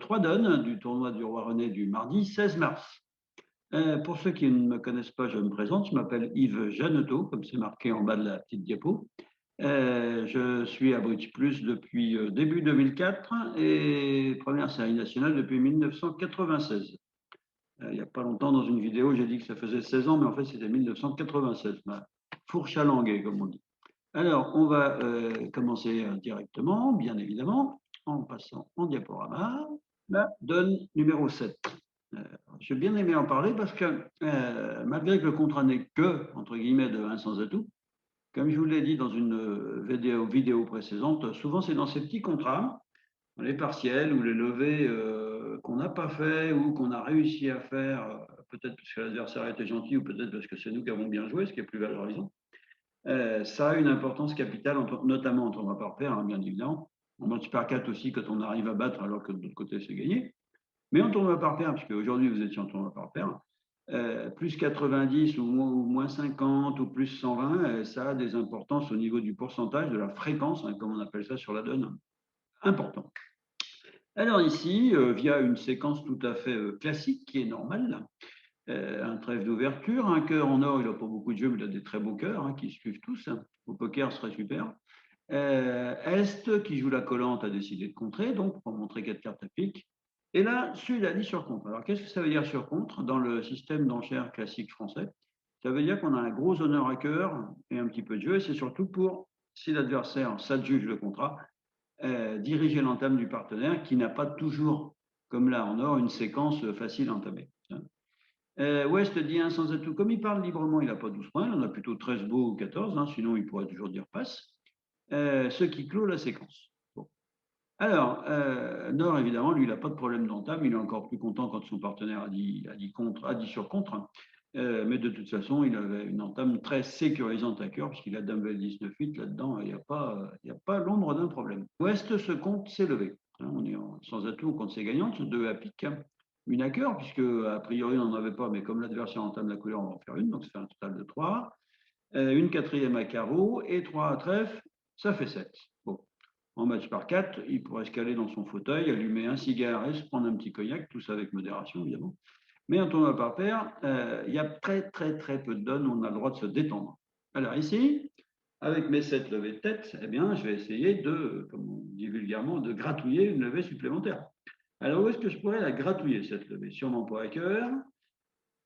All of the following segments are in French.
3 donnes du tournoi du Roi René du mardi 16 mars. Pour ceux qui ne me connaissent pas, je me présente. Je m'appelle Yves Jeannetot, comme c'est marqué en bas de la petite diapo. Je suis à British Plus depuis début 2004 et première série nationale depuis 1996. Il n'y a pas longtemps, dans une vidéo, j'ai dit que ça faisait 16 ans, mais en fait, c'était 1996. Ma fourche à languer, comme on dit. Alors, on va commencer directement, bien évidemment, en passant en diaporama. La donne numéro 7. J'ai bien aimé en parler parce que malgré que le contrat n'est que, entre guillemets, de 1 sans atout, comme je vous l'ai dit dans une vidéo précédente, souvent c'est dans ces petits contrats, les partiels ou les levées qu'on n'a pas fait ou qu'on a réussi à faire, peut-être parce que l'adversaire était gentil ou peut-être parce que c'est nous qui avons bien joué, ce qui est plus valorisant. Ça a une importance capitale, notamment en tournoi par pair, hein, bien évidemment. En mode super 4 aussi, quand on arrive à battre alors que de l'autre côté c'est gagné. Mais en tournoi par pair, puisque aujourd'hui vous étiez en tournoi par pair, plus 90 ou moins 50 ou plus 120, ça a des importances au niveau du pourcentage, de la fréquence, hein, comme on appelle ça sur la donne, important. Alors ici, via une séquence tout à fait classique qui est normale, un trèfle d'ouverture, un cœur en or, il n'a pas beaucoup de jeux, mais il a des très beaux cœurs hein, qui se suivent tous. Hein. Au poker, ce serait super. Est, qui joue la collante, a décidé de contrer, donc pour montrer 4 cartes à pique. Et là, Sud a dit sur contre. Alors, qu'est-ce que ça veut dire sur contre dans le système d'enchères classique français? Ça veut dire qu'on a un gros honneur à cœur et un petit peu de jeu, et c'est surtout pour, si l'adversaire s'adjuge le contrat, diriger l'entame du partenaire qui n'a pas toujours, comme là en or, une séquence facile à entamer. West dit 1 sans atout. Comme il parle librement, il n'a pas 12 points, il en a plutôt 13 beaux ou 14, hein, sinon il pourrait toujours dire passe. Ce qui clôt la séquence. Bon. Alors, Nord, évidemment, lui, il n'a pas de problème d'entame. Il est encore plus content quand son partenaire a dit sur contre. Mais de toute façon, il avait une entame très sécurisante à cœur, puisqu'il a Dame 19-8 là-dedans. Il n'y a pas l'ombre d'un problème. Ouest, ce compte s'est levé. Hein, on est sans atout, on compte ses gagnantes, 2 à pique, hein, une à cœur, puisque a priori, on n'en avait pas, mais comme l'adversaire entame la couleur, on va en faire une, donc ça fait un total de 3. Une quatrième à carreau et 3 à trèfle, ça fait 7. Bon. En match par 4, il pourrait se caler dans son fauteuil, allumer un cigare et se prendre un petit cognac, tout ça avec modération évidemment. Mais en tournoi par pair, il y a très très peu de donnes où on a le droit de se détendre. Alors ici, avec mes 7 levées de tête, eh bien, je vais essayer de, comme on dit vulgairement, de gratouiller une levée supplémentaire. Alors où est-ce que je pourrais la gratouiller cette levée? Sûrement pas à cœur.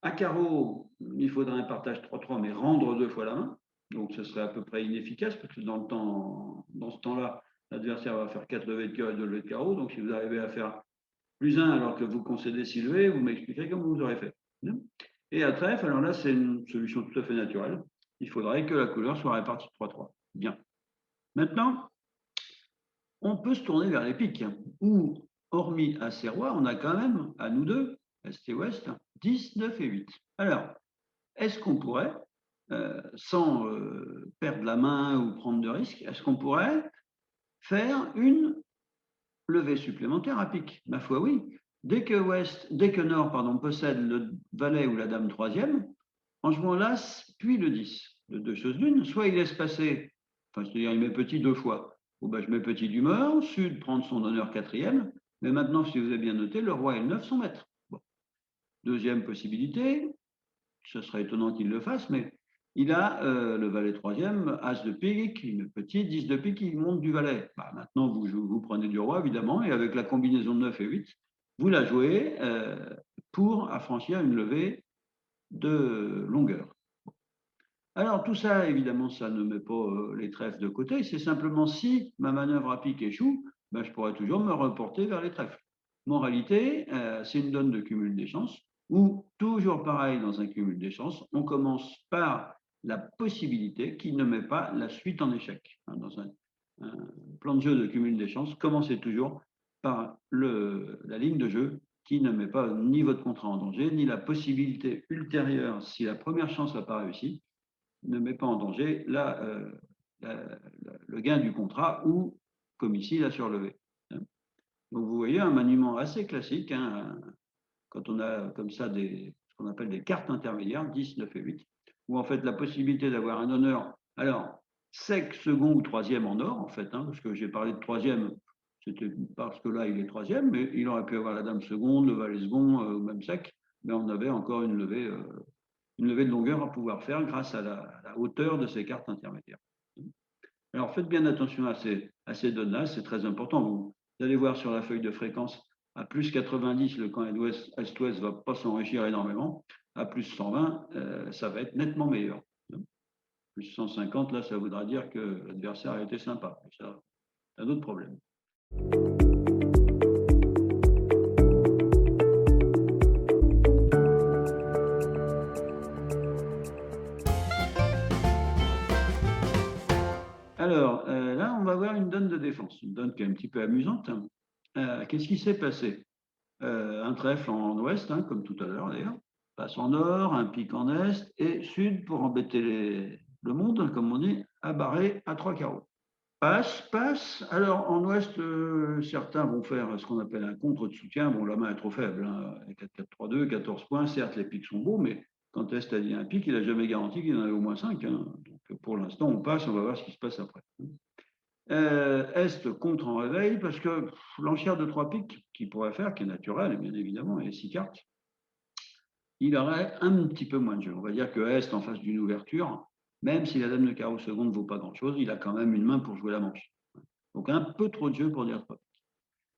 À carreau, il faudrait un partage 3-3, mais rendre 2 fois la main. Donc, ce serait à peu près inefficace, parce que dans ce temps-là, l'adversaire va faire 4 levées de cœur et 2 levées de carreau. Donc, si vous arrivez à faire plus 1 alors que vous concédez 6 levées, vous m'expliquerez comment vous aurez fait. Et à trèfle, alors là, c'est une solution tout à fait naturelle. Il faudrait que la couleur soit répartie 3-3. Bien. Maintenant, on peut se tourner vers les piques, où, hormis à ces rois, on a quand même, à nous deux, Est et Ouest, 10, 9 et 8. Alors, est-ce qu'on pourrait, sans perdre la main ou prendre de risques, est-ce qu'on pourrait faire une levée supplémentaire à pique? Ma foi, oui. Dès que Nord possède le valet ou la dame troisième, en jouant l'As, puis le 10, de deux choses l'une, soit il laisse passer, enfin, c'est-à-dire il met petit 2 fois, ou ben, je mets petit d'humeur, Sud prendre son honneur quatrième, mais maintenant, si vous avez bien noté, le roi et le 9 sont maîtres. Bon. Deuxième possibilité, ce serait étonnant qu'il le fasse, mais il a le valet troisième, As de pique, il met petit, 10 de pique, il monte du valet. Bah, maintenant, vous prenez du roi, évidemment, et avec la combinaison de 9 et 8, vous la jouez pour affranchir une levée de longueur. Alors, tout ça, évidemment, ça ne met pas les trèfles de côté. C'est simplement si ma manœuvre à pique échoue, ben, je pourrais toujours me reporter vers les trèfles. Moralité, c'est une donne de cumul des chances, où, toujours pareil dans un cumul des chances, on commence par la possibilité qui ne met pas la suite en échec. Dans un plan de jeu de cumul des chances, commencez toujours par la ligne de jeu qui ne met pas ni votre contrat en danger, ni la possibilité ultérieure, si la première chance n'a pas réussi, ne met pas en danger le gain du contrat ou, comme ici, la surlevée. Donc vous voyez un maniement assez classique hein, quand on a comme ça ce qu'on appelle des cartes intermédiaires, 10, 9 et 8, où en fait la possibilité d'avoir un honneur, alors sec, second ou troisième en or, en fait, hein, parce que j'ai parlé de troisième, C'était parce que là, il est troisième, mais il aurait pu avoir la dame seconde, le valet second, ou même sec, mais on avait encore une levée de longueur à pouvoir faire grâce à la hauteur de ces cartes intermédiaires. Alors faites bien attention à ces données-là, c'est très important. Vous allez voir sur la feuille de fréquence, à plus 90, le camp est-ouest ne va pas s'enrichir énormément. À plus 120, ça va être nettement meilleur. Plus 150, là, ça voudra dire que l'adversaire a été sympa. Ça, c'est un autre problème. Alors, là, on va voir une donne de défense, une donne qui est un petit peu amusante. Qu'est-ce qui s'est passé? Un trèfle en ouest, hein, comme tout à l'heure d'ailleurs, passe en nord, un pic en est et sud pour embêter le monde, comme on dit, à barrer à 3 carreaux. Passe, passe. Alors, en ouest, certains vont faire ce qu'on appelle un contre de soutien. Bon, la main est trop faible, hein. 4-4-3-2, 14 points. Certes, les pics sont beaux, mais quand Est a dit un pic, il n'a jamais garanti qu'il en avait au moins 5. Hein. Donc, pour l'instant, on passe, on va voir ce qui se passe après. Est contre en réveil, parce que l'enchère de 3 pics, qu'il pourrait faire, qui est naturelle, bien évidemment, et 6 cartes, il aurait un petit peu moins de jeu. On va dire que Est, en face d'une ouverture, même si la dame de carreau seconde ne vaut pas grand-chose, il a quand même une main pour jouer la manche. Donc un peu trop de jeu pour dire 3 piques.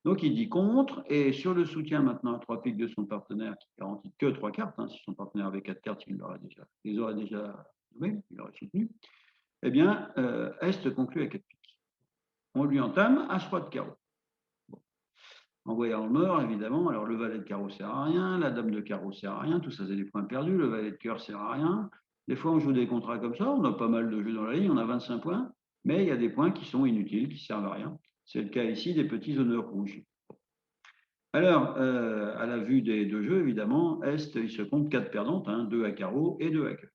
Donc il dit contre, et sur le soutien maintenant à 3 piques de son partenaire, qui garantit que 3 cartes, hein, si son partenaire avait 4 cartes, il les aurait déjà jouées, il aurait soutenu, eh bien, Est conclut à 4 piques. On lui entame As-Roi de carreau. Bon. En voyant le mort, évidemment, alors le valet de carreau ne sert à rien, la dame de carreau ne sert à rien, tout ça c'est des points perdus, le valet de cœur ne sert à rien. Des fois, on joue des contrats comme ça, on a pas mal de jeux dans la ligne, on a 25 points, mais il y a des points qui sont inutiles, qui ne servent à rien. C'est le cas ici des petits honneurs rouges. Alors, à la vue des deux jeux, évidemment, Est, il se compte 4 perdantes, hein, 2 à carreau et 2 à cœur.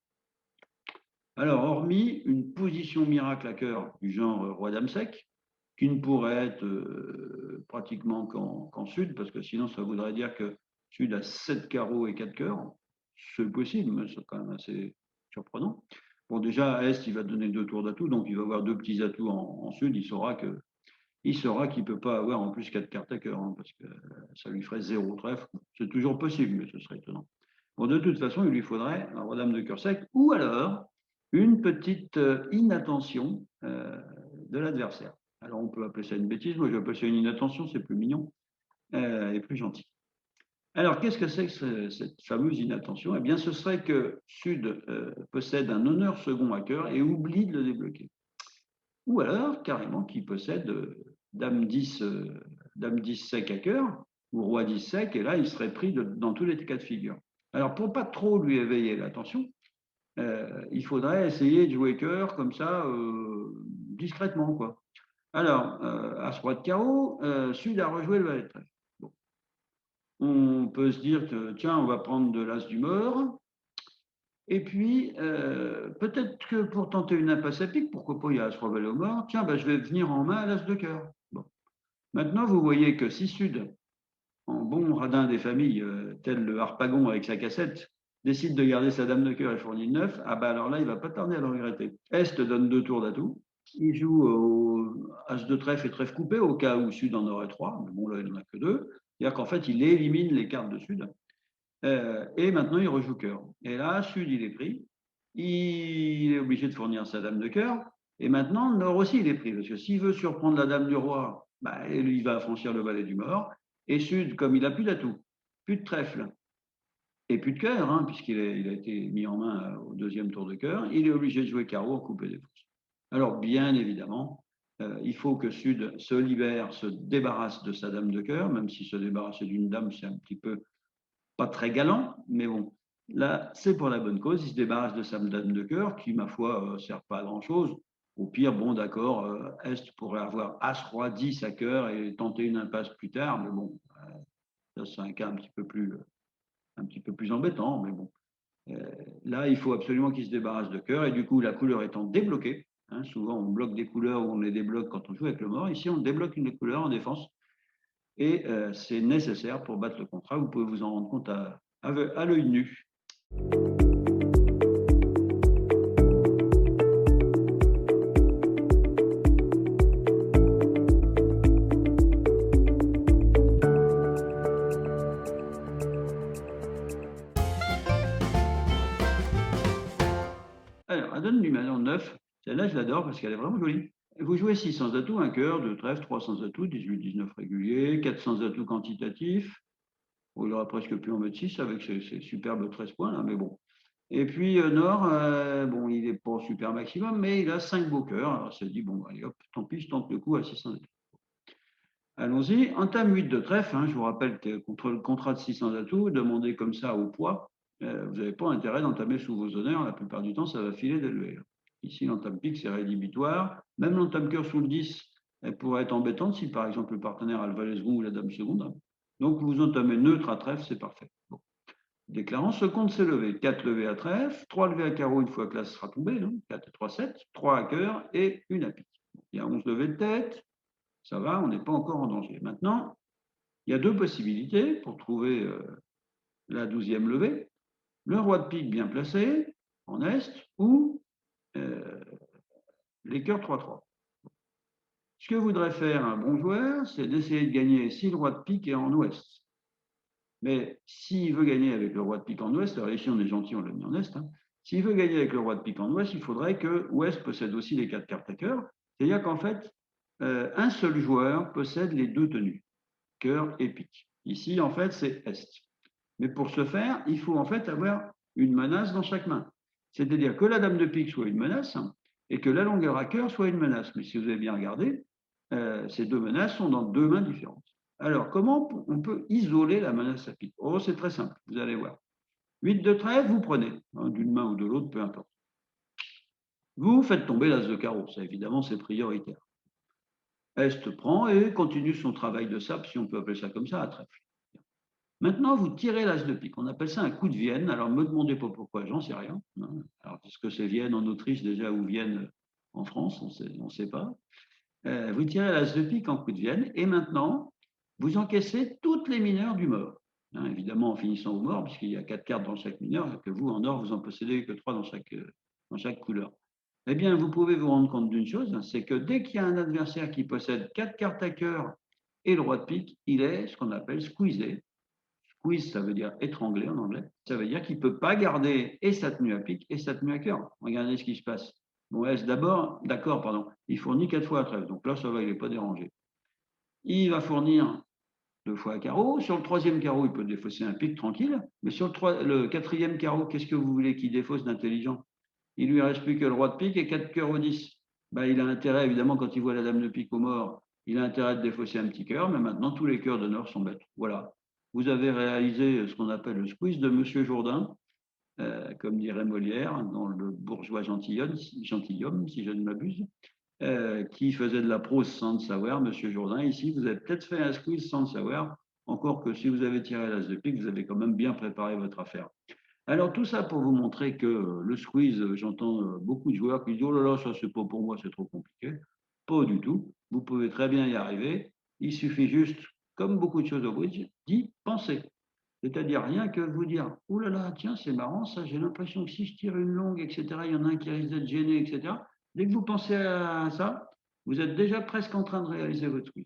Alors, hormis une position miracle à cœur du genre roi-dame sec, qui ne pourrait être pratiquement qu'en sud, parce que sinon, ça voudrait dire que sud a 7 carreaux et 4 cœurs. C'est possible, mais c'est quand même assez surprenant. Bon, déjà, Est, il va donner 2 tours d'atout, donc il va avoir 2 petits atouts en sud. Il saura qu'il ne peut pas avoir en plus 4 cartes à cœur, hein, parce que ça lui ferait 0 trèfle. C'est toujours possible, mais ce serait étonnant. Bon, de toute façon, il lui faudrait un roi-dame de cœur sec, ou alors une petite inattention de l'adversaire. Alors, on peut appeler ça une bêtise. Moi, je vais appeler ça une inattention, c'est plus mignon et plus gentil. Alors, qu'est-ce que c'est que cette fameuse inattention? Eh bien, ce serait que Sud possède un honneur second à cœur et oublie de le débloquer. Ou alors, carrément, qu'il possède dame 10 sec à cœur ou roi 10 sec, et là, il serait pris dans tous les cas de figure. Alors, pour pas trop lui éveiller l'attention, il faudrait essayer de jouer cœur comme ça, discrètement, quoi. Alors, As-Roi de carreau, Sud a rejoué le valet de trèfle. Bon. On peut se dire que, tiens, on va prendre de l'As du mort. Et puis, peut-être que pour tenter une impasse à pique, pourquoi pas, il y a As-Roi valet au mort, tiens, je vais venir en main à l'As de cœur. Bon. Maintenant, vous voyez que si Sud, en bon radin des familles, tel le Harpagon avec sa cassette, décide de garder sa dame de cœur et fournit le 9, alors là, il ne va pas tarder à le regretter. Est donne 2 tours d'atout. Il joue au As de trèfle et trèfle coupé, au cas où Sud en aurait 3, mais bon, là, il n'en a que 2. C'est-à-dire qu'en fait, il élimine les cartes de Sud. Et maintenant, il rejoue cœur. Et là, Sud, il est pris. Il est obligé de fournir sa dame de cœur. Et maintenant, Nord aussi, il est pris. Parce que s'il veut surprendre la dame du roi, il va affranchir le valet du mort. Et Sud, comme il n'a plus d'atout, plus de trèfle et plus de cœur, hein, puisqu'il a été mis en main au 2e tour de cœur, il est obligé de jouer carreau en coupé des forces. Alors, bien évidemment, il faut que Sud se libère, se débarrasse de sa dame de cœur, même si se débarrasser d'une dame, c'est un petit peu pas très galant, mais bon, là, c'est pour la bonne cause. Il se débarrasse de sa dame de cœur, qui, ma foi, ne sert pas à grand-chose. Au pire, bon, d'accord, Est pourrait avoir As-Roi 10 à cœur et tenter une impasse plus tard, mais bon, ça, c'est un cas un petit peu plus embêtant, mais bon. Là, il faut absolument qu'il se débarrasse de cœur, et du coup, la couleur étant débloquée, hein, souvent on bloque des couleurs ou on les débloque quand on joue avec le mort. Ici, on débloque une des couleurs en défense, et c'est nécessaire pour battre le contrat. Vous pouvez vous en rendre compte à l'œil nu. elle donne numéro 9. Celle-là, je l'adore parce qu'elle est vraiment jolie. Vous jouez 600 atouts, un cœur, deux trèfles, 300 atouts, 18, 19 réguliers, 400 atouts quantitatifs. Bon, il aura presque pu en mettre 6 avec ces superbes 13 points, là, mais bon. Et puis Nord, bon, il n'est pas au super maximum, mais il a 5 beaux cœurs. Alors, ça dit, bon, allez, hop, tant pis, je tente le coup à 600 atouts. Allons-y, entame 8 de trèfle. Je vous rappelle que contre le contrat de 600 atouts, demandez comme ça au poids, vous n'avez pas intérêt d'entamer sous vos honneurs. La plupart du temps, ça va filer d'élever. Ici, l'entame pique, c'est rédhibitoire. Même l'entame cœur sous le 10, elle pourrait être embêtante si, par exemple, le partenaire a le valet second ou la dame seconde. Donc, vous entamez neutre à trèfle, c'est parfait. Bon. Déclarant, ce compte s'est levé. 4 levées à trèfle, 3 levées à carreau une fois que l'as sera tombé. 4 et 3, 7, 3 à cœur et une à pique. Il y a 11 levées de tête. Ça va, on n'est pas encore en danger. Maintenant, il y a deux possibilités pour trouver la 12e levée. Le roi de pique bien placé, en est, ou les cœurs 3-3. Ce que voudrait faire un bon joueur, c'est d'essayer de gagner si le roi de pique est en ouest. Mais s'il veut gagner avec le roi de pique en ouest, alors ici on est gentil, on l'a mis en est, s'il veut gagner avec le roi de pique en ouest, il faudrait que ouest possède aussi les 4 cartes à cœur. C'est-à-dire qu'en fait, un seul joueur possède les deux tenues, cœur et pique. Ici, en fait, c'est est. Mais pour ce faire, il faut en fait avoir une menace dans chaque main. C'est-à-dire que la dame de pique soit une menace et que la longueur à cœur soit une menace. Mais si vous avez bien regardé, ces deux menaces sont dans deux mains différentes. Alors, comment on peut isoler la menace à pique? Oh, c'est très simple, vous allez voir. 8 de trèfle, vous prenez, d'une main ou de l'autre, peu importe. Vous faites tomber l'as de carreau, ça évidemment c'est prioritaire. Est prend et continue son travail de sape, si on peut appeler ça comme ça, à trèfle. Maintenant, vous tirez l'as de pique. On appelle ça un coup de Vienne. Alors, ne me demandez pas pourquoi, j'en sais rien. Alors, est-ce que c'est Vienne en Autriche déjà ou Vienne en France? On ne sait pas. Vous tirez l'as de pique en coup de Vienne et maintenant, vous encaissez toutes les mineures du mort. Évidemment, en finissant au mort, puisqu'il y a 4 cartes dans chaque mineur, et que vous, en or, vous en possédez que 3 dans chaque couleur. Eh bien, vous pouvez vous rendre compte d'une chose, c'est que dès qu'il y a un adversaire qui possède 4 cartes à cœur et le roi de pique, il est ce qu'on appelle squeezé. Squeeze, ça veut dire étrangler en anglais. Ça veut dire qu'il ne peut pas garder et sa tenue à pique et sa tenue à cœur. Regardez ce qui se passe. Bon, S d'abord, d'accord, pardon. Il fournit 4 fois à trèfle. Donc là, ça va, il n'est pas dérangé. Il va fournir 2 fois à carreau. Sur le troisième carreau, il peut défausser un pique tranquille. Mais sur le quatrième carreau, qu'est-ce que vous voulez qu'il défausse d'intelligent? Il lui reste plus que le roi de pique et 4 cœurs au 10. Ben, il a intérêt, évidemment, quand il voit la dame de pique au mort, il a intérêt de défausser un petit cœur, mais maintenant, tous les cœurs d'honneur sont bêtes. Voilà. Vous avez réalisé ce qu'on appelle le squeeze de Monsieur Jourdain, comme dirait Molière, dans le bourgeois gentilhomme, si je ne m'abuse, qui faisait de la prose sans le savoir. Monsieur Jourdain, ici, vous avez peut-être fait un squeeze sans le savoir, encore que si vous avez tiré l'as de pique, vous avez quand même bien préparé votre affaire. Alors, tout ça pour vous montrer que le squeeze, j'entends beaucoup de joueurs qui disent « Oh là là, ça, c'est pas pour moi, c'est trop compliqué ». Pas du tout. Vous pouvez très bien y arriver. Il suffit juste, comme beaucoup de choses au bridge, d'y penser. C'est-à-dire rien que vous dire « Oh là là, tiens, c'est marrant, ça, j'ai l'impression que si je tire une longue, etc., il y en a un qui risque d'être gêné, etc. » Dès que vous pensez à ça, vous êtes déjà presque en train de réaliser votre squeeze.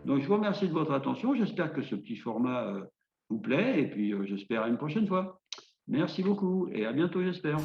Donc, je vous remercie de votre attention. J'espère que ce petit format vous plaît et puis j'espère à une prochaine fois. Merci beaucoup et à bientôt, j'espère.